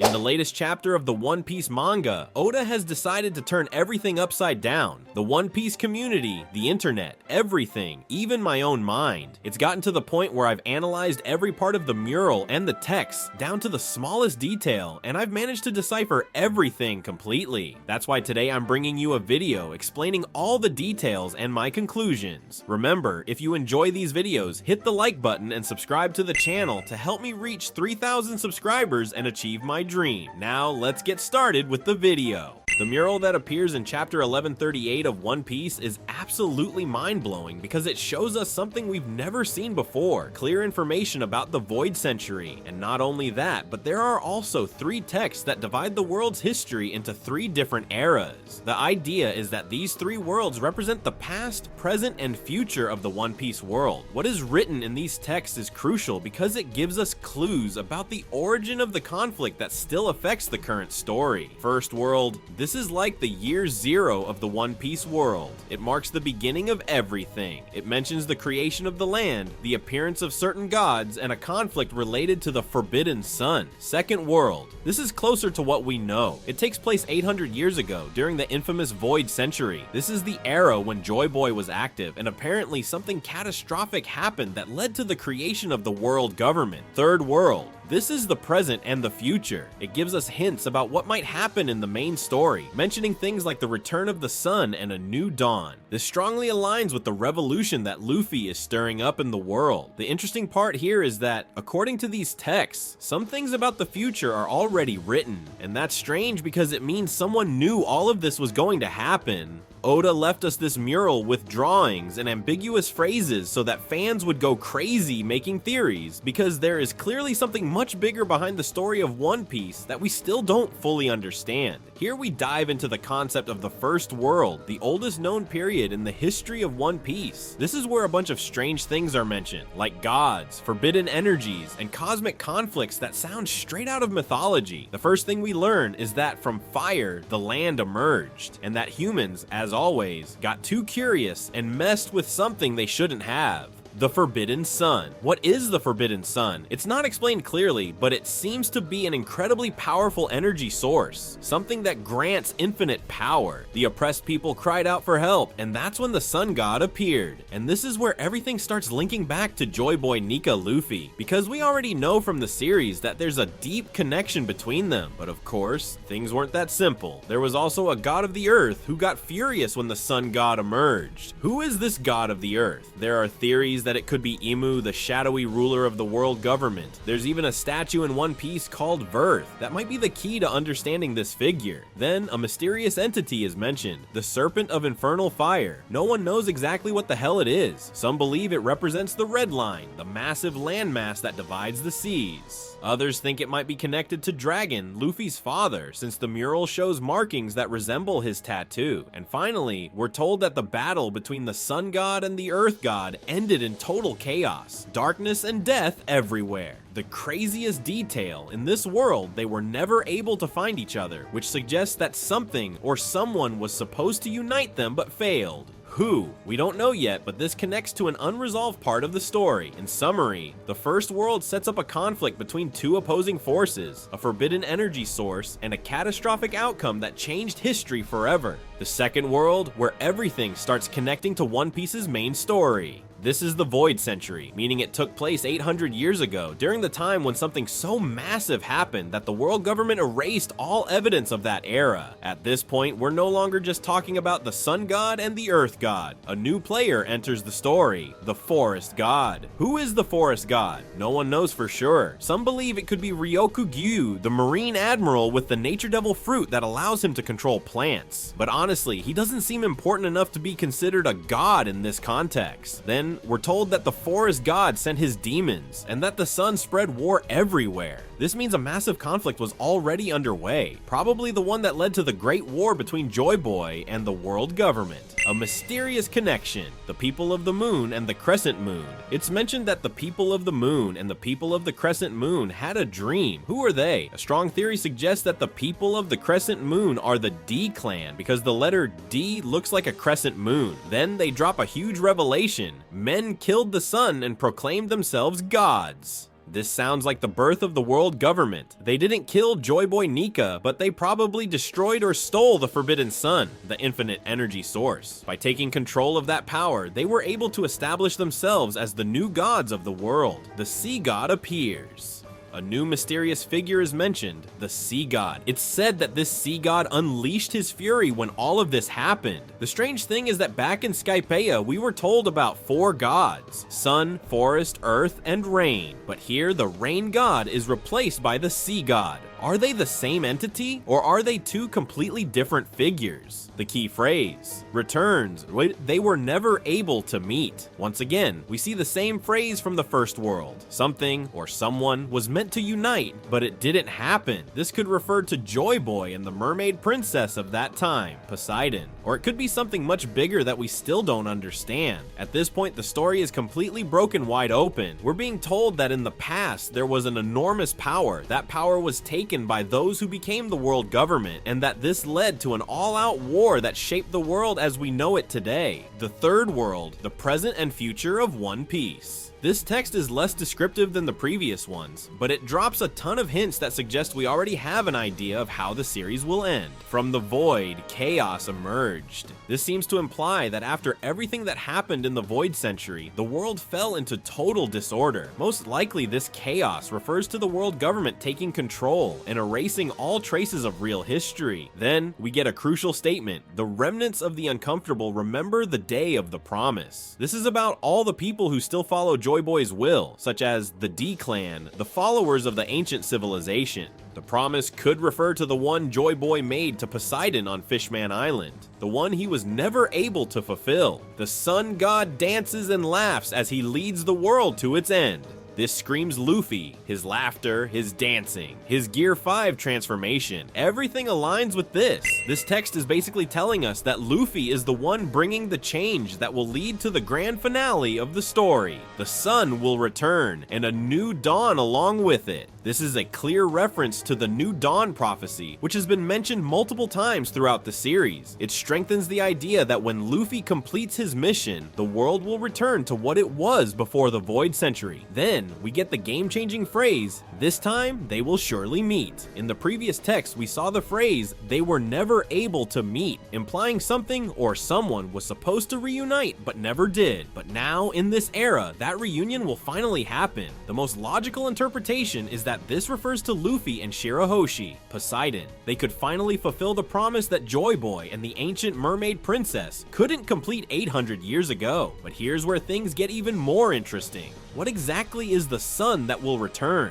In the latest chapter of the One Piece manga, Oda has decided to turn everything upside down. The One Piece community, the internet, everything, even my own mind. It's gotten to the point where I've analyzed every part of the mural and the text down to the smallest detail, and I've managed to decipher everything completely. That's why today I'm bringing you a video explaining all the details and my conclusions. Remember, if you enjoy these videos, hit the like button and subscribe to the channel to help me reach 3,000 subscribers and achieve my dream. Now let's get started with the video. The mural that appears in chapter 1138 of One Piece is absolutely mind-blowing because it shows us something we've never seen before, clear information about the Void Century. And not only that, but there are also 3 texts that divide the world's history into 3 different eras. The idea is that these 3 worlds represent the past, present, and future of the One Piece world. What is written in these texts is crucial because it gives us clues about the origin of the conflict that still affects the current story. First world, this is like the year 0 of the One Piece world. It marks the beginning of everything. It mentions the creation of the land, the appearance of certain gods, and a conflict related to the Forbidden Sun. Second world. This is closer to what we know. It takes place 800 years ago, during the infamous Void Century. This is the era when Joy Boy was active, and apparently something catastrophic happened that led to the creation of the world government. Third world. This is the present and the future. It gives us hints about what might happen in the main story, mentioning things like the return of the sun and a new dawn. This strongly aligns with the revolution that Luffy is stirring up in the world. The interesting part here is that, according to these texts, some things about the future are already written, and that's strange because it means someone knew all of this was going to happen. Oda left us this mural with drawings and ambiguous phrases so that fans would go crazy making theories, because there is clearly something much bigger behind the story of One Piece that we still don't fully understand. Here we dive into the concept of the First World, the oldest known period in the history of One Piece. This is where a bunch of strange things are mentioned, like gods, forbidden energies, and cosmic conflicts that sound straight out of mythology. The first thing we learn is that from fire, the land emerged, and that humans, as always, got too curious and messed with something they shouldn't have. The Forbidden Sun. What is the Forbidden Sun? It's not explained clearly, but it seems to be an incredibly powerful energy source, something that grants infinite power. The oppressed people cried out for help, and that's when the Sun God appeared. And this is where everything starts linking back to Joy Boy Nika Luffy, because we already know from the series that there's a deep connection between them. But of course, things weren't that simple. There was also a god of the earth who got furious when the Sun God emerged. Who is this god of the earth? There are theories that it could be Imu, the shadowy ruler of the world government. There's even a statue in One Piece called Verth that might be the key to understanding this figure. Then a mysterious entity is mentioned, the Serpent of Infernal Fire. No one knows exactly what the hell it is. Some believe it represents the Red Line, the massive landmass that divides the seas. Others think it might be connected to Dragon, Luffy's father, since the mural shows markings that resemble his tattoo. And finally, we're told that the battle between the Sun God and the Earth God ended in total chaos, darkness and death everywhere. The craziest detail, in this world they were never able to find each other, which suggests that something or someone was supposed to unite them but failed. Who? We don't know yet, but this connects to an unresolved part of the story. In summary, the First World sets up a conflict between 2 opposing forces, a forbidden energy source, and a catastrophic outcome that changed history forever. The Second World, where everything starts connecting to One Piece's main story. This is the Void Century, meaning it took place 800 years ago, during the time when something so massive happened that the world government erased all evidence of that era. At this point, we're no longer just talking about the Sun God and the Earth God. A new player enters the story, the Forest God. Who is the Forest God? No one knows for sure. Some believe it could be Ryokugyu, the Marine Admiral with the Nature Devil fruit that allows him to control plants. But honestly, he doesn't seem important enough to be considered a god in this context. Then we're told that the forest god sent his demons, and that the sun spread war everywhere. This means a massive conflict was already underway, probably the one that led to the Great War between Joy Boy and the world government. A mysterious connection, the people of the moon and the crescent moon. It's mentioned that the people of the moon and the people of the crescent moon had a dream. Who are they? A strong theory suggests that the people of the crescent moon are the D clan, because the letter D looks like a crescent moon. Then they drop a huge revelation. Men killed the sun and proclaimed themselves gods. This sounds like the birth of the world government. They didn't kill Joy Boy Nika, but they probably destroyed or stole the Forbidden Sun, the infinite energy source. By taking control of that power, they were able to establish themselves as the new gods of the world. The Sea God appears. A new mysterious figure is mentioned, the Sea God. It's said that this Sea God unleashed his fury when all of this happened. The strange thing is that back in Skypiea, we were told about 4 gods: sun, forest, earth, and rain. But here, the rain god is replaced by the Sea God. Are they the same entity, or are they 2 completely different figures? The key phrase, returns, they were never able to meet. Once again, we see the same phrase from the first world. Something or someone was meant to unite, but it didn't happen. This could refer to Joy Boy and the mermaid princess of that time, Poseidon. Or it could be something much bigger that we still don't understand. At this point, the story is completely broken wide open. We're being told that in the past, there was an enormous power. That power was taken by those who became the world government, and that this led to an all-out war that shaped the world as we know it today. The third world, the present and future of One Piece. This text is less descriptive than the previous ones, but it drops a ton of hints that suggest we already have an idea of how the series will end. From the void, chaos emerged. This seems to imply that after everything that happened in the Void Century, the world fell into total disorder. Most likely this chaos refers to the world government taking control and erasing all traces of real history. Then, we get a crucial statement: the remnants of the uncomfortable remember the day of the promise. This is about all the people who still follow Joy Boy's will, such as the D-Clan, the followers of the ancient civilization. The promise could refer to the one Joy Boy made to Poseidon on Fishman Island, the one he was never able to fulfill. The sun god dances and laughs as he leads the world to its end. This screams Luffy, his laughter, his dancing, his Gear 5 transformation. Everything aligns with this. This text is basically telling us that Luffy is the one bringing the change that will lead to the grand finale of the story. The sun will return, and a new dawn along with it. This is a clear reference to the New Dawn prophecy, which has been mentioned multiple times throughout the series. It strengthens the idea that when Luffy completes his mission, the world will return to what it was before the Void Century. Then, we get the game-changing phrase, "This time, they will surely meet." In the previous text, we saw the phrase, "They were never able to meet," implying something or someone was supposed to reunite but never did. But now, in this era, that reunion will finally happen. The most logical interpretation is that this refers to Luffy and Shirahoshi, Poseidon. They could finally fulfill the promise that Joy Boy and the ancient mermaid princess couldn't complete 800 years ago. But here's where things get even more interesting. What exactly is the sun that will return?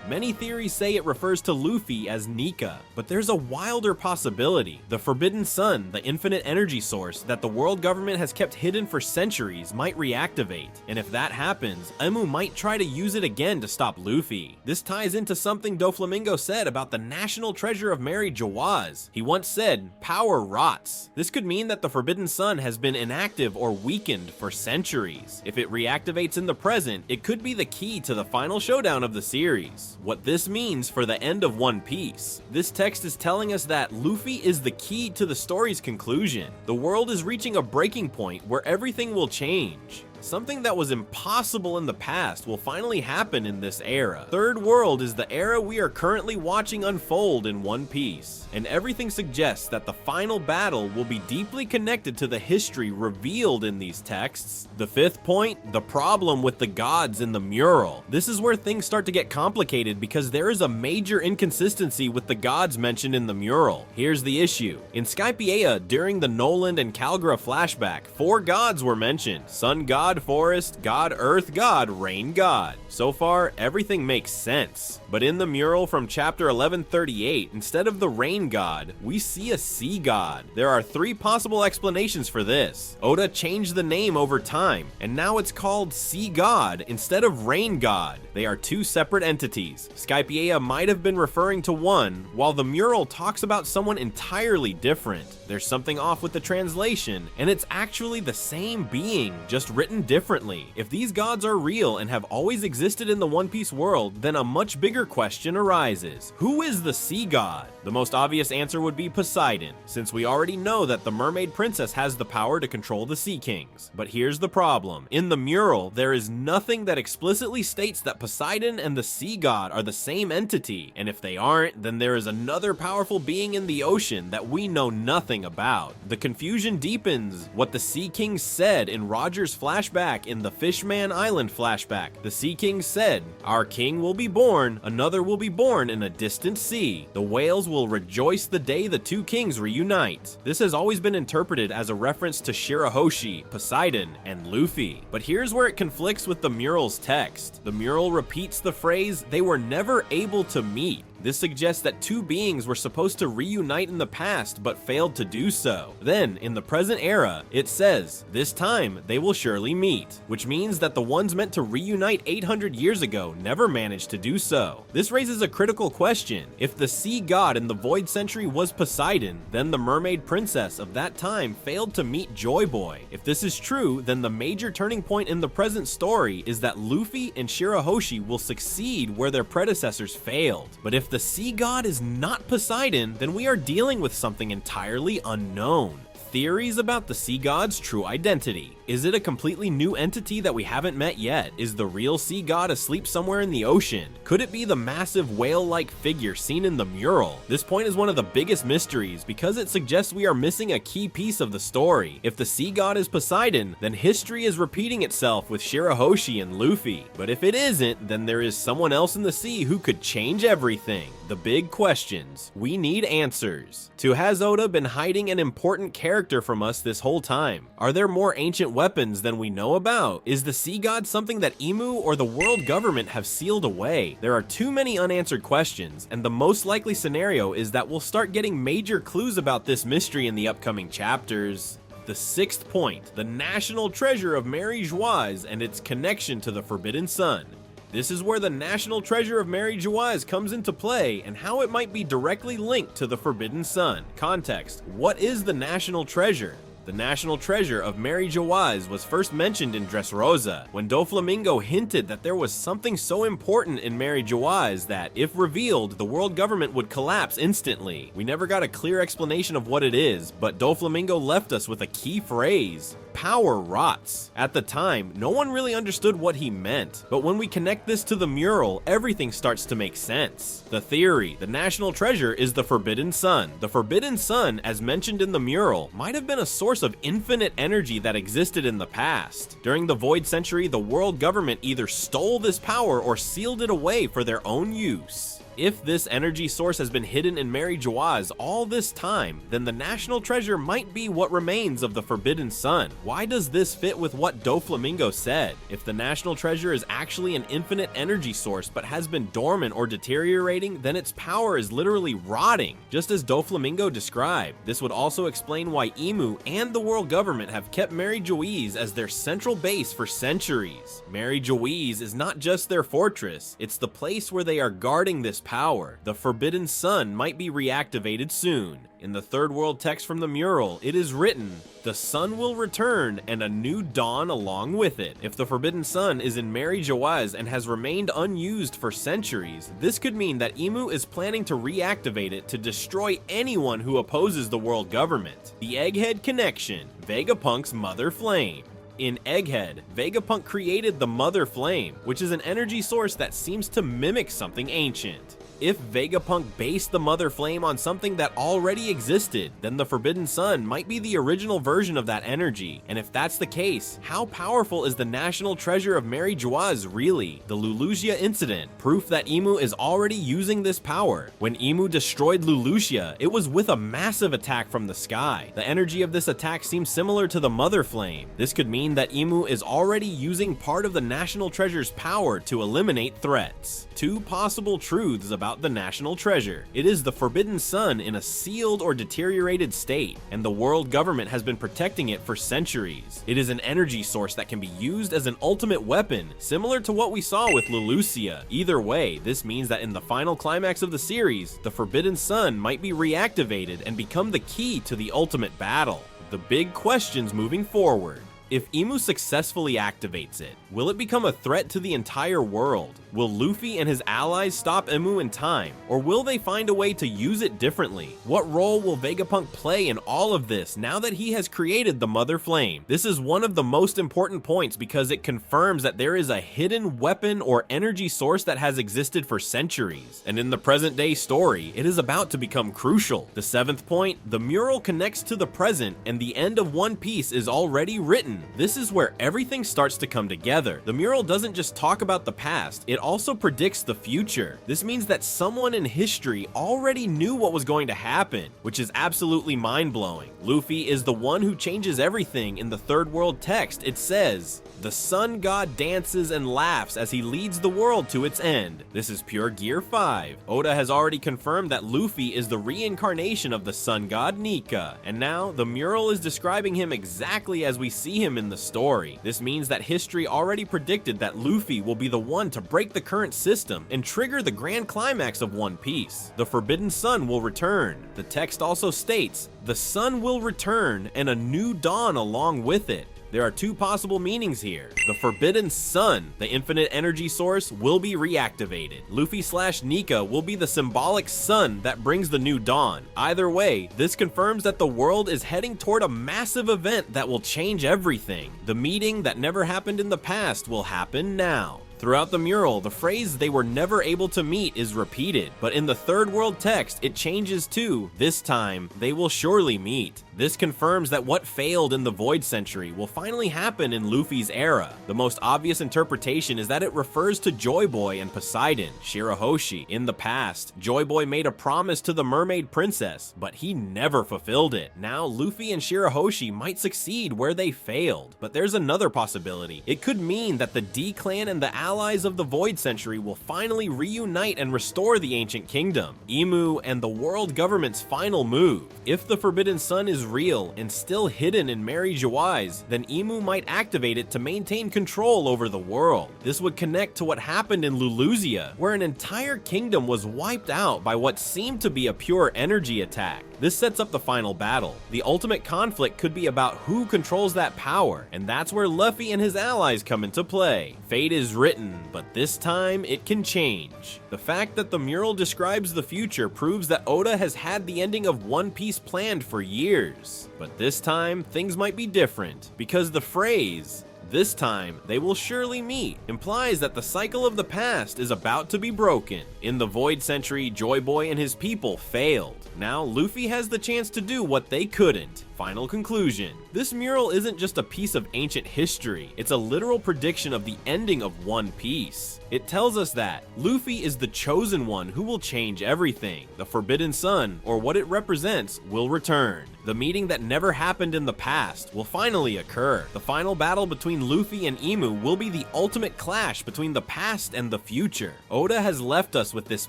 Many theories say it refers to Luffy as Nika, but there's a wilder possibility. The Forbidden Sun, the infinite energy source that the world government has kept hidden for centuries, might reactivate. And if that happens, Emu might try to use it again to stop Luffy. This ties into something Doflamingo said about the national treasure of Mary Jawaz. He once said, "Power rots." This could mean that the Forbidden Sun has been inactive or weakened for centuries. If it reactivates in the present, it could be the key to the final showdown of the series. What this means for the end of One Piece. This text is telling us that Luffy is the key to the story's conclusion. The world is reaching a breaking point where everything will change. Something that was impossible in the past will finally happen in this era. Third World is the era we are currently watching unfold in One Piece, and everything suggests that the final battle will be deeply connected to the history revealed in these texts. The fifth point, the problem with the gods in the mural. This is where things start to get complicated because there is a major inconsistency with the gods mentioned in the mural. Here's the issue. In Skypiea, during the Noland and Calgara flashback, 4 gods were mentioned: Sun God, Forest God, Earth God, Rain God. So far, everything makes sense. But in the mural from chapter 1138, instead of the Rain God, we see a Sea God. There are 3 possible explanations for this. Oda changed the name over time, and now it's called Sea God instead of Rain God. They are 2 separate entities. Skypiea might have been referring to one, while the mural talks about someone entirely different. There's something off with the translation, and it's actually the same being, just written written differently. If these gods are real and have always existed in the One Piece world, then a much bigger question arises. Who is the sea god? The most obvious answer would be Poseidon, since we already know that the mermaid princess has the power to control the Sea Kings. But here's the problem. In the mural, there is nothing that explicitly states that Poseidon and the sea god are the same entity, and if they aren't, then there is another powerful being in the ocean that we know nothing about. The confusion deepens. What the Sea Kings said in Roger's flashback in the Fishman Island flashback. The Sea Kings said, "Our king will be born, another will be born in a distant sea. The whales will rejoice the day the two kings reunite." This has always been interpreted as a reference to Shirahoshi, Poseidon, and Luffy. But here's where it conflicts with the mural's text. The mural repeats the phrase, "They were never able to meet." This suggests that two beings were supposed to reunite in the past but failed to do so. Then, in the present era, it says, "This time they will surely meet," which means that the ones meant to reunite 800 years ago never managed to do so. This raises a critical question. If the sea god in the Void Century was Poseidon, then the mermaid princess of that time failed to meet Joy Boy. If this is true, then the major turning point in the present story is that Luffy and Shirahoshi will succeed where their predecessors failed. But if the sea god is not Poseidon, then we are dealing with something entirely unknown. Theories about the sea god's true identity. Is it a completely new entity that we haven't met yet? Is the real sea god asleep somewhere in the ocean? Could it be the massive whale-like figure seen in the mural? This point is one of the biggest mysteries because it suggests we are missing a key piece of the story. If the sea god is Poseidon, then history is repeating itself with Shirahoshi and Luffy. But if it isn't, then there is someone else in the sea who could change everything. The big questions. We need answers. Has Oda been hiding an important character from us this whole time? Are there more ancient weapons than we know about? Is the sea god something that Imu or the world government have sealed away? There are too many unanswered questions, and the most likely scenario is that we'll start getting major clues about this mystery in the upcoming chapters. The sixth point, the national treasure of Mary Geoise and its connection to the Forbidden Sun. This is where the national treasure of Mary Geoise comes into play and how it might be directly linked to the Forbidden Sun. Context: what is the national treasure? The national treasure of Mary Geoise was first mentioned in Dressrosa, when Doflamingo hinted that there was something so important in Mary Geoise that, if revealed, the world government would collapse instantly. We never got a clear explanation of what it is, but Doflamingo left us with a key phrase: power rots. At the time, no one really understood what he meant, but when we connect this to the mural, everything starts to make sense. The theory: the national treasure is the Forbidden Sun. The Forbidden Sun, as mentioned in the mural, might have been a source of infinite energy that existed in the past. During the Void Century, the world government either stole this power or sealed it away for their own use. If this energy source has been hidden in Mary Geoise all this time, then the national treasure might be what remains of the Forbidden Sun. Why does this fit with what Doflamingo said? If the national treasure is actually an infinite energy source but has been dormant or deteriorating, then its power is literally rotting, just as Doflamingo described. This would also explain why Imu and the world government have kept Mary Geoise as their central base for centuries. Mary Geoise is not just their fortress, it's the place where they are guarding this power. The Forbidden Sun might be reactivated soon. In the third world text from the mural, it is written, "The sun will return and a new dawn along with it." If the Forbidden Sun is in Mary Geoise and has remained unused for centuries, this could mean that Imu is planning to reactivate it to destroy anyone who opposes the world government. The Egghead connection, Vegapunk's Mother Flame. In Egghead, Vegapunk created the Mother Flame, which is an energy source that seems to mimic something ancient. If Vegapunk based the Mother Flame on something that already existed, then the Forbidden Sun might be the original version of that energy. And if that's the case, how powerful is the national treasure of Mary Geoise really? The Lulusia incident, proof that Imu is already using this power. When Imu destroyed Lulusia, it was with a massive attack from the sky. The energy of this attack seems similar to the Mother Flame. This could mean that Imu is already using part of the national treasure's power to eliminate threats. Two possible truths about the national treasure. It is the Forbidden Sun in a sealed or deteriorated state, and the world government has been protecting it for centuries. It is an energy source that can be used as an ultimate weapon, similar to what we saw with Lulusia. Either way, this means that in the final climax of the series, the Forbidden Sun might be reactivated and become the key to the ultimate battle. The big questions moving forward. If Imu successfully activates it, will it become a threat to the entire world? Will Luffy and his allies stop Imu in time, or will they find a way to use it differently? What role will Vegapunk play in all of this now that he has created the Mother Flame? This is one of the most important points because it confirms that there is a hidden weapon or energy source that has existed for centuries, and in the present day story, it is about to become crucial. The seventh point, the mural connects to the present and the end of One Piece is already written. This is where everything starts to come together. The mural doesn't just talk about the past, it also predicts the future. This means that someone in history already knew what was going to happen, which is absolutely mind-blowing. Luffy is the one who changes everything in the third world text. It says, "The sun god dances and laughs as he leads the world to its end." This is pure Gear 5. Oda has already confirmed that Luffy is the reincarnation of the sun god Nika, and now the mural is describing him exactly as we see him in the story. This means that history already predicted that Luffy will be the one to break the current system and trigger the grand climax of One Piece. The Forbidden Sun will return. The text also states, "The sun will return and a new dawn along with it." There are two possible meanings here. The Forbidden Sun, the infinite energy source, will be reactivated. Luffy/Nika will be the symbolic sun that brings the new dawn. Either way, this confirms that the world is heading toward a massive event that will change everything. The meeting that never happened in the past will happen now. Throughout the mural, the phrase "they were never able to meet" is repeated, but in the third world text, it changes to "this time, they will surely meet." This confirms that what failed in the Void Century will finally happen in Luffy's era. The most obvious interpretation is that it refers to Joy Boy and Poseidon, Shirahoshi. In the past, Joy Boy made a promise to the Mermaid Princess, but he never fulfilled it. Now, Luffy and Shirahoshi might succeed where they failed, but there's another possibility. It could mean that the D-Clan and the allies of the Void Century will finally reunite and restore the ancient kingdom. Imu and the world government's final move. If the Forbidden Sun is real and still hidden in Mary Geoise, then Imu might activate it to maintain control over the world. This would connect to what happened in Luluzia, where an entire kingdom was wiped out by what seemed to be a pure energy attack. This sets up the final battle. The ultimate conflict could be about who controls that power, and that's where Luffy and his allies come into play. Fate is written, but this time it can change. The fact that the mural describes the future proves that Oda has had the ending of One Piece planned for years. But this time, things might be different, because the phrase, "this time, they will surely meet," implies that the cycle of the past is about to be broken. In the Void Century, Joy Boy and his people failed. Now, Luffy has the chance to do what they couldn't. Final conclusion. This mural isn't just a piece of ancient history, it's a literal prediction of the ending of One Piece. It tells us that Luffy is the chosen one who will change everything. The Forbidden Sun, or what it represents, will return. The meeting that never happened in the past will finally occur. The final battle between Luffy and Imu will be the ultimate clash between the past and the future. Oda has left us with this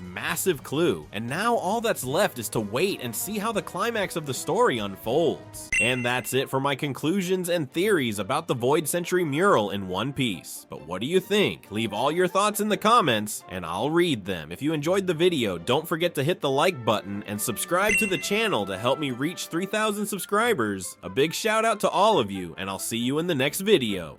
massive clue, and now all that's left is to wait and see how the climax of the story unfolds. And that's it for my conclusions and theories about the Void Century mural in One Piece. But what do you think? Leave all your thoughts in the comments, and I'll read them. If you enjoyed the video, don't forget to hit the like button and subscribe to the channel to help me reach 3,000 subscribers. A big shout out to all of you, and I'll see you in the next video.